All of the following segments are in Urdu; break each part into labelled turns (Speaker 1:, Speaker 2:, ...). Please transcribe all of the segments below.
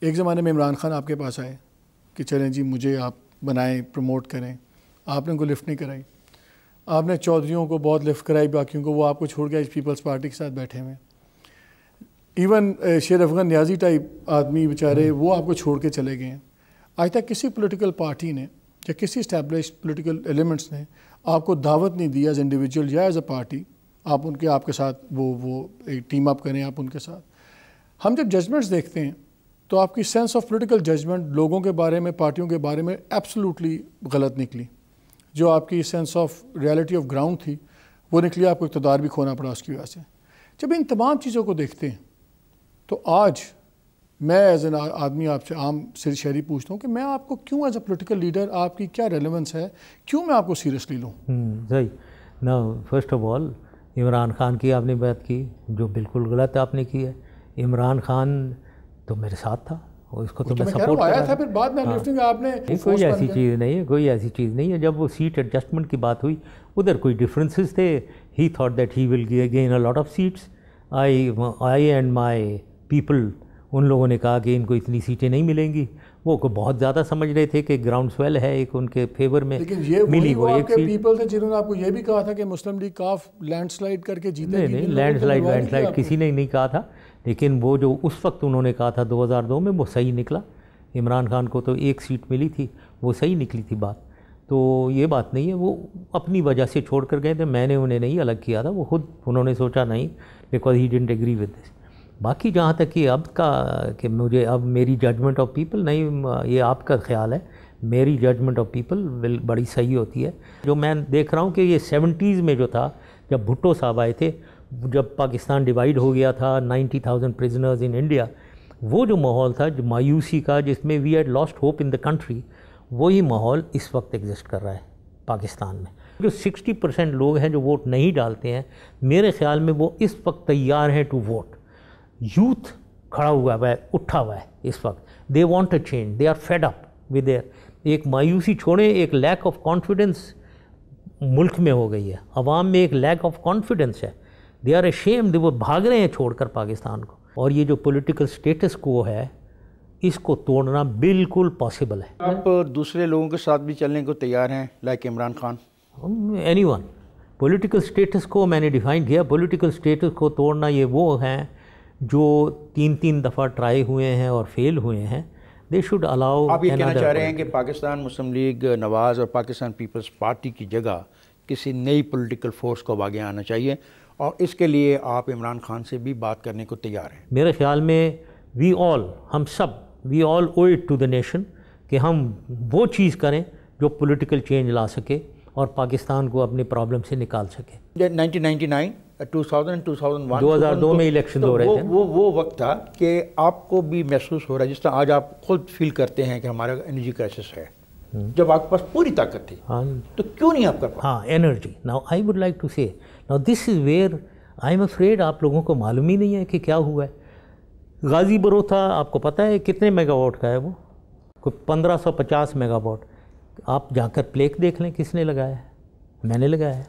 Speaker 1: ایک زمانے میں عمران خان آپ کے پاس آئے کہ چلیں جی مجھے آپ بنائیں، پروموٹ کریں، آپ نے ان کو لفٹ نہیں کرائی. آپ نے چودھریوں کو بہت لفٹ کرائی، باقیوں کو وہ آپ کو چھوڑ کے پیپلز پارٹی کے ساتھ بیٹھے ہوئے. ایون شیر افغان نیازی ٹائپ آدمی بیچارے وہ آپ کو چھوڑ کے چلے گئے ہیں. آج تک کسی پولیٹیکل پارٹی نے یا کسی اسٹیبلش پولیٹیکل ایلیمنٹس نے آپ کو دعوت نہیں دی ایز انڈیویجول یا ایز اے پارٹی آپ آپ کے ساتھ وہ ٹیم اپ کریں آپ ان کے ساتھ. ہم جب ججمنٹس دیکھتے ہیں تو آپ کی سینس آف پولیٹیکل ججمنٹ لوگوں کے بارے میں، پارٹیوں کے بارے میں ایبسلیوٹلی غلط نکلی. جو آپ کی sense of reality of ground تھی وہ نکلی، آپ کو اقتدار بھی کھونا پڑا اس کی وجہ سے. جب ان تمام چیزوں کو دیکھتے ہیں تو آج میں ایز این آدمی آپ سے عام شہری پوچھتا ہوں کہ میں آپ کو کیوں ایز اے پولیٹیکل لیڈر، آپ کی کیا ریلیونس ہے، کیوں میں آپ کو سیریسلی لوں؟
Speaker 2: صحیح نا. First of all Imran Khan کی آپ نے بات کی جو بالکل غلط آپ نے کی ہے. عمران خان تو میرے ساتھ تھا اور اس کو تو میں سپورٹ
Speaker 1: آیا تھا، پھر بعد میں لفٹنگ آپ نے
Speaker 2: کوئی ایسی چیز نہیں ہے، کوئی ایسی چیز نہیں ہے. جب وہ سیٹ ایڈجسٹمنٹ کی بات ہوئی ادھر کوئی ڈفرینسز تھے. He thought that he will gain a lot of seats. I and my people, ان لوگوں نے کہا کہ ان کو اتنی سیٹیں نہیں ملیں گی. وہ کو بہت زیادہ سمجھ رہے تھے کہ گراؤنڈ سویل ہے ایک ان کے فیور میں،
Speaker 1: ملی وہ ایک سیٹ. پیپل تھے جنہوں نے آپ کو یہ بھی کہا تھا کہ مسلم لیگ کاف لینڈ سلائڈ کر کے جیتے.
Speaker 2: نہیں، لینڈ سلائڈ کسی نے نہیں کہا تھا، لیکن وہ جو اس وقت انہوں نے کہا تھا 2002 میں وہ صحیح نکلا. عمران خان کو تو ایک سیٹ ملی تھی، وہ صحیح نکلی تھی بات. تو یہ بات نہیں ہے، وہ اپنی وجہ سے چھوڑ کر گئے تھے. میں نے انہیں نہیں الگ کیا تھا، وہ خود انہوں نے سوچا نہیں because he didn't agree with this. باقی جہاں تک کہ اب کا کہ مجھے اب میری ججمنٹ آف پیپل نہیں، یہ آپ کا خیال ہے، میری ججمنٹ آف پیپل بڑی صحیح ہوتی ہے. جو میں دیکھ رہا ہوں کہ یہ 70s میں جو تھا جب بھٹو صاحب آئے تھے، جب پاکستان ڈیوائیڈ ہو گیا تھا 90,000 پرزنرز ان انڈیا، وہ جو ماحول تھا جو مایوسی کا، جس میں we had lost hope in the country, وہی ماحول اس وقت ایگزسٹ کر رہا ہے پاکستان میں. جو 60% لوگ ہیں جو ووٹ نہیں ڈالتے ہیں، میرے خیال میں وہ اس وقت تیار ہیں ٹو ووٹ. یوتھ کھڑا ہوا ہے، اٹھا ہوا ہے اس وقت. They want a change, they are fed up with there. ایک مایوسی چھوڑیں، ایک لیک آف کانفیڈنس ملک میں ہو گئی ہے، عوام میں ایک لیک آف کانفیڈنس ہے. دے آر ashamed، وہ بھاگ رہے ہیں چھوڑ کر پاکستان کو. اور یہ جو پولیٹیکل سٹیٹس کو ہے اس کو توڑنا بالکل پاسبل ہے.
Speaker 3: آپ دوسرے لوگوں کے ساتھ بھی چلنے کو تیار ہیں like Imran Khan?
Speaker 2: Anyone. Political status quo میں نے ڈیفائن کیا. پولیٹیکل سٹیٹس کو توڑنا یہ وہ ہیں جو 3 دفعہ ٹرائی ہوئے ہیں اور فیل ہوئے ہیں. They should allow.
Speaker 3: آپ یہ کہنا چاہ رہے ہیں کہ پاکستان مسلم لیگ نواز اور پاکستان پیپلز پارٹی کی جگہ کسی نئی پولیٹیکل فورس کو آگے آنا چاہیے، اور اس کے لیے آپ عمران خان سے بھی بات کرنے کو تیار ہیں؟
Speaker 2: میرے خیال میں ہم سب وی آل او اٹ ٹو دا نیشن کہ ہم وہ چیز کریں جو پولیٹیکل چینج لا سکے اور پاکستان کو اپنے پرابلم سے نکال سکے.
Speaker 3: 1999 2001
Speaker 2: 2002 میں الیکشن ہو رہے تھے.
Speaker 3: وہ وقت تھا کہ آپ کو بھی محسوس ہو رہا ہے جس طرح آج آپ خود فیل کرتے ہیں کہ ہمارا انرجی کرائسس ہے، جب آپ کے پاس پوری طاقت تھی تو کیوں نہیں آپ کر پاتے؟
Speaker 2: ہاں، energy. Now I would like to say now this is where I am afraid آپ لوگوں کو معلوم ہی نہیں ہے کہ کیا ہوا ہے. غازی بروتھا آپ کو پتہ ہے کتنے میگا واٹ کا ہے؟ وہ کوئی 1550 میگا واٹ. آپ جا کر پلیک دیکھ لیں کس نے لگایا ہے. میں نے لگایا ہے.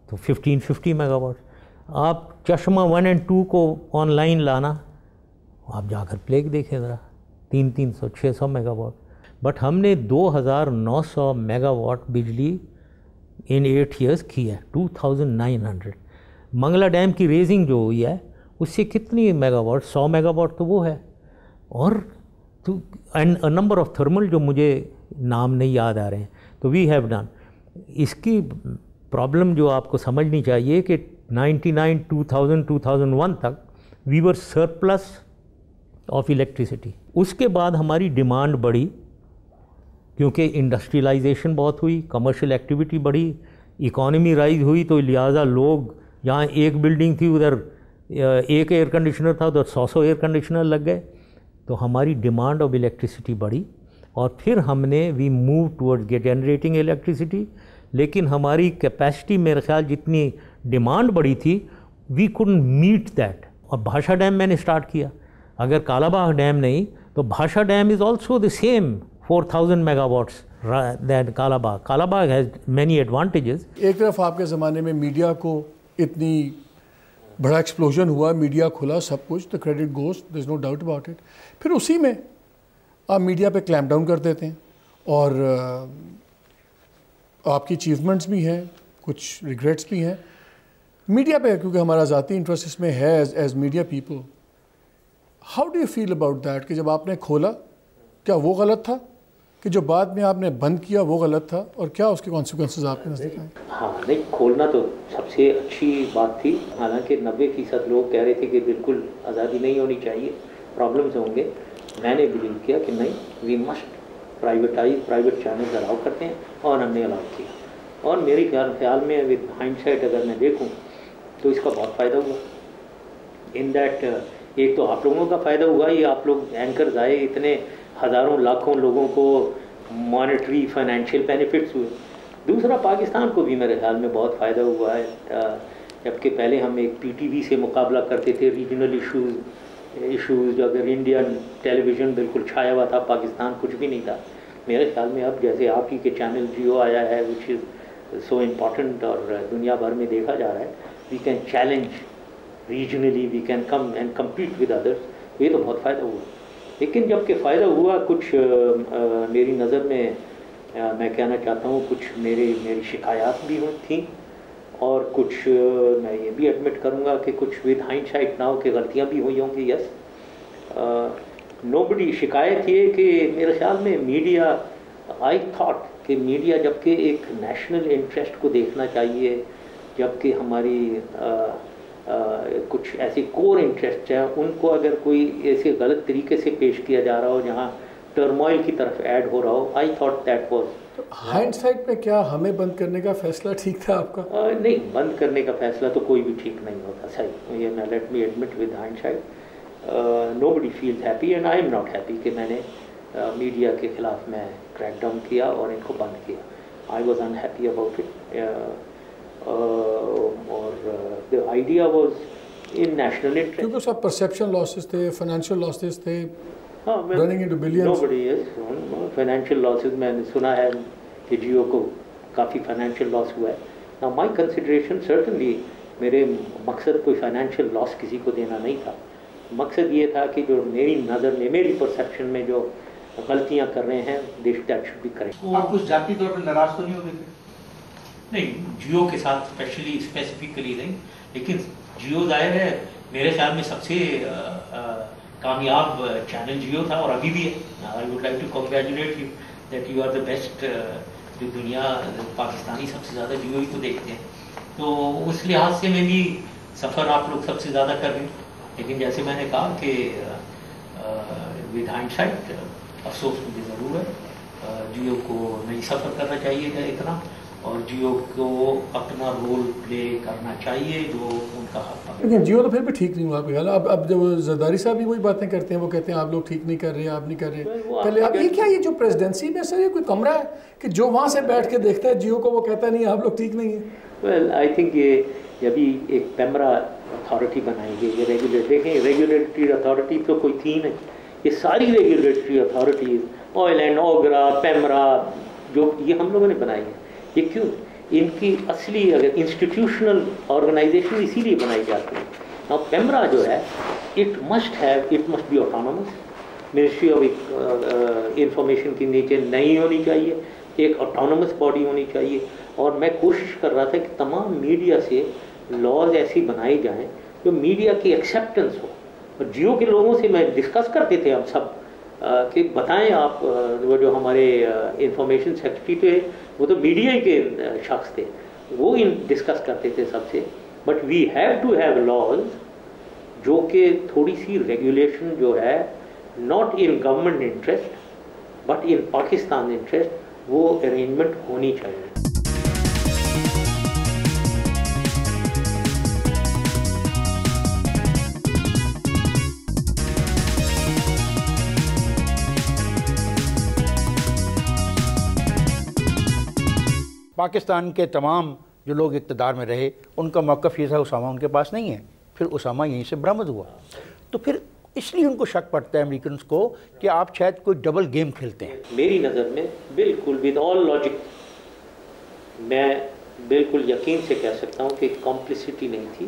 Speaker 2: تو 1550 میگا واٹ. آپ چشمہ 1 اور 2 کو آن لائن لانا، آپ جا کر پلیک دیکھیں ذرا، 300 600 میگا واٹ. بٹ ہم نے 2900 میگا واٹ بجلی ان 8 ایئرس کی ہے. 2900. منگلا ڈیم کی ریزنگ جو ہوئی ہے اس سے کتنی میگا واٹ؟ 100 میگا واٹ تو وہ ہے. اور نمبر آف تھرمل جو مجھے نام نہیں یاد آ رہے ہیں. تو وی ہیو ڈن. اس کی پرابلم جو آپ کو سمجھنی چاہیے کہ 99 2000 2001 تک وی ور سرپلس آف الیکٹریسٹی. اس کے بعد ہماری ڈیمانڈ بڑھی کیونکہ انڈسٹریلائزیشن بہت ہوئی، کمرشل ایکٹیویٹی بڑھی، اکانومی رائز ہوئی. تو لہٰذا لوگ جہاں ایک بلڈنگ تھی ادھر ایک ایئر کنڈیشنر تھا، ادھر 100 ایئر کنڈیشنر لگ گئے. تو ہماری ڈیمانڈ آف الیکٹریسٹی بڑھی اور پھر ہم نے we move toward generating electricity. لیکن ہماری کیپیسٹی میرے خیال جتنی ڈیمانڈ بڑی تھی وی couldn't میٹ دیٹ. اور بھاشا ڈیم میں نے اسٹارٹ کیا. اگر کالا باغ ڈیم نہیں تو Bhasha dam is also the same 4000 megawatts then Kala Bagh. Kala Bagh has many advantages.
Speaker 1: ایک طرف آپ کے زمانے میں میڈیا کو اتنی بڑا ایکسپلوژن ہوا, میڈیا کھلا, سب کچھ, تو credit goes, there is no doubt about it. پھر اسی میں آپ میڈیا پہ کلیمپ ڈاؤن کر دیتے ہیں, اور آپ کی اچیومنٹس بھی ہیں, کچھ ریگریٹس بھی ہیں میڈیا پہ, کیونکہ ہمارا ذاتی انٹرسٹ اس میں ہے as media people. How do you feel about that کہ جب آپ نے کھولا, کیا وہ غلط تھا کہ جو بعد میں آپ نے بند کیا وہ غلط تھا, اور کیا اس کے کانسیکوینسز آپ کے نزدیک آئے؟
Speaker 2: ہاں نہیں, کھولنا تو سب سے اچھی بات تھی, حالانکہ 90% لوگ کہہ رہے تھے کہ بالکل آزادی نہیں ہونی چاہیے, پرابلمز ہوں گے. میں نے بلیو کیا کہ نہیں, we must privatize, private channels allow کرتے ہیں, اور ہم نے الاؤ کیا. اور میری خیال میں ود ہائنڈ سائٹ اگر میں دیکھوں تو اس کا بہت فائدہ ہوا. ان دیٹ ایک تو آپ لوگوں کا فائدہ ہوا, یہ آپ لوگ اینکرز آئے, اتنے ہزاروں لاکھوں لوگوں کو مانیٹری فائنینشیل بینیفٹس ہوئے. دوسرا پاکستان کو بھی میرے خیال میں بہت فائدہ ہوا ہے, جبکہ پہلے ہم ایک پی ٹی وی سے مقابلہ کرتے تھے ریجنل ایشوز, اگر انڈین ٹیلی ویژن بالکل چھایا ہوا تھا, پاکستان کچھ بھی نہیں تھا. میرے خیال میں اب جیسے آپ ہی کے چینل جیو آیا ہے وچ از سو امپورٹنٹ, اور دنیا بھر میں دیکھا جا رہا ہے, we can challenge regionally, we can come and compete with others. یہ تو بہت فائدہ ہوا. لیکن جب کہ فائدہ ہوا, کچھ میری نظر میں میں کہنا چاہتا ہوں, کچھ میری شکایات بھی تھیں, اور کچھ میں یہ بھی ایڈمٹ کروں گا کہ کچھ ود ہائنڈ سائٹ ناؤ کہ غلطیاں بھی ہوئی ہوں گی. یس, نو بڈی. شکایت یہ کہ میرے خیال میں میڈیا, آئی تھاٹ کہ میڈیا جب کہ ایک نیشنل انٹرسٹ کو دیکھنا چاہیے, جب کہ ہماری کچھ ایسے کور انٹرسٹ ہیں, ان کو اگر کوئی ایسے غلط طریقے سے پیش کیا جا رہا ہو جہاں ٹرموائل کی طرف ایڈ ہو رہا ہو, I thought that was.
Speaker 1: Hindsight میں کیا ہمیں بند کرنے کا فیصلہ ٹھیک تھا آپ کا؟
Speaker 2: نہیں, بند کرنے کا فیصلہ تو کوئی بھی ٹھیک نہیں ہوتا. صحیح, یہ میں let me admit with hindsight nobody feels happy and I am not happy کہ میں نے میڈیا کے خلاف میں کریک ڈاؤن کیا اور ان کو بند کیا. I was in happy about it, اور the idea was in national interest.
Speaker 1: کیونکہ سب پرسیپشن لاسز تھے, فائنینشیل لاسز تھے, running into billions.
Speaker 2: Nobody is financial losses. میں نے سنا ہے کہ جیو کو کافی فائنینشیل لاس ہوا ہے. Now my consideration certainly, میرے مقصد کوئی فائنینشیل لاس کسی کو دینا نہیں تھا. مقصد یہ تھا کہ جو میری نظر میں, میری پرسیپشن میں جو غلطیاں کر رہے ہیں, that should be correct.
Speaker 3: آپ کچھ ذاتی طور پر ناراض تو نہیں ہو گئے تھے؟
Speaker 4: نہیں, جیو کے ساتھ اسپیسیفکلی نہیں, لیکن جیو ظاہر ہے میرے خیال میں سب سے کامیاب چینل جیو تھا, اور ابھی بھی ہے. I would like to congratulate you that you are the best. جو دنیا پاکستانی سب سے زیادہ جیو ہی تو دیکھتے ہیں, تو اس لحاظ سے میں بھی سفر آپ لوگ سب سے زیادہ کر رہے ہیں. لیکن جیسے میں نے کہا کہ ود ہائنڈ سائٹ افسوس مجھے ضرور ہے, جیو کو نہیں سفر کرنا چاہیے تھا اتنا, اور جیو کو اپنا رول پلے کرنا چاہیے جو ان کا حق تھا.
Speaker 1: لیکن جیو تو پھر بھی ٹھیک نہیں ہوا آپ کے خیال. اب جب زرداری صاحب بھی وہی باتیں کرتے ہیں, وہ کہتے ہیں آپ لوگ ٹھیک نہیں کر رہے, آپ نہیں کر رہے. پہلے آپ یہ کیا, یہ جو پریزیڈنسی میں سر یہ کوئی کمرہ ہے کہ جو وہاں سے بیٹھ کے دیکھتا ہے جیو کو, وہ کہتا نہیں آپ لوگ ٹھیک نہیں ہیں؟
Speaker 2: ویل آئی تھنک یہ جب ایک پیمرا اتھارٹی بنائیں گے, یہ ریگولیٹ, دیکھیں ریگولیٹری اتھارٹی تو کوئی تھی نہیں. یہ ساری regulatory authorities, oil and OGRA, PEMRA, جو یہ ہم لوگوں نے بنائی ہیں. یہ کیوں, ان کی اصلی اگر انسٹیٹیوشنل آرگنائزیشن اسی لیے بنائی جاتی ہے. اب پیمرا جو ہے, it must be autonomous. Ministry of information کی نیچے نہیں ہونی چاہیے, ایک آٹونومس باڈی ہونی چاہیے. اور میں کوشش کر رہا تھا کہ تمام میڈیا سے لاز ایسی بنائی جائیں جو میڈیا کی ایکسیپٹنس ہو. اور جیو کے لوگوں سے میں ڈسکس کرتے تھے ہم سب کہ بتائیں آپ, وہ جو ہمارے انفارمیشن سیکرٹری تھے وہ تو میڈیا ہی کے شخص تھے, وہ ڈسکس کرتے تھے سب سے. But we have to have laws جو کہ تھوڑی سی ریگولیشن جو ہے, not in government interest but in Pakistan interest, وہ ارینجمنٹ ہونی چاہیے.
Speaker 3: پاکستان کے تمام جو لوگ اقتدار میں رہے ان کا موقف یہ تھا اسامہ ان کے پاس نہیں ہے, پھر اسامہ یہیں سے برآمد ہوا. تو پھر اس لیے ان کو شک پڑتا ہے امریکنز کو کہ آپ شاید کوئی ڈبل گیم کھیلتے ہیں.
Speaker 2: میری نظر میں بالکل ود آل لاجک میں بالکل یقین سے کہہ سکتا ہوں کہ کمپلسٹی نہیں تھی.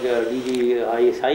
Speaker 2: DGISI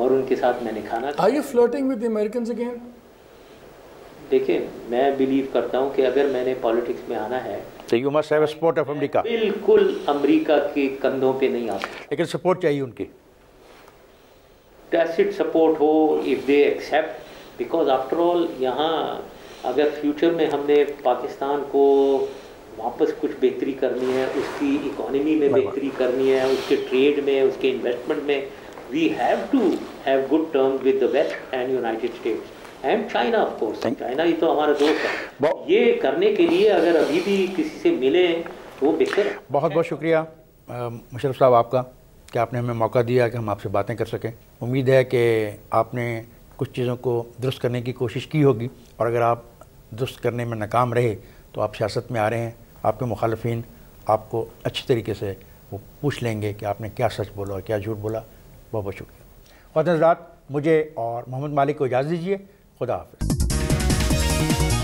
Speaker 2: اور ان کے ساتھ میں نے کھانا
Speaker 1: Are you flirting with the Americans again?
Speaker 2: دیکھیں میں بلیو کرتا ہوں کہ اگر میں نے پالیٹکس میں آنا ہے
Speaker 3: تو you must have a support of America.
Speaker 2: بالکل امریکہ کے کندھوں پہ نہیں آ سکتا,
Speaker 3: لیکن سپورٹ چاہیے ان کی,
Speaker 2: test support who if they accept, because after all یہاں اگر فیوچر میں ہم نے پاکستان کو واپس کچھ بہتری کرنی ہے, اس کی اکانومی میں بہتری کرنی ہے, اس کے ٹریڈ میں, اس کے انویسٹمنٹ میں, we have to have good terms with the West and United States and China of course. China ہی تو ہمارا دوست ہے. یہ کرنے کے لیے اگر ابھی بھی کسی سے ملیں وہ بہتر ہے.
Speaker 3: بہت بہت شکریہ مشرف صاحب آپ کا کہ آپ نے ہمیں موقع دیا کہ ہم آپ سے باتیں کر سکیں. امید ہے کہ آپ نے کچھ چیزوں کو درست کرنے کی کوشش کی ہوگی, اور اگر آپ درست کرنے میں ناکام رہے تو آپ سیاست میں آ رہے ہیں, آپ کے مخالفین آپ کو اچھی طریقے سے وہ پوچھ لیں گے کہ آپ نے کیا سچ بولا اور کیا جھوٹ بولا. بہت بہت شکریہ. خواتین حضرات, مجھے اور محمد مالک کو اجازت دیجیے. خدا حافظ.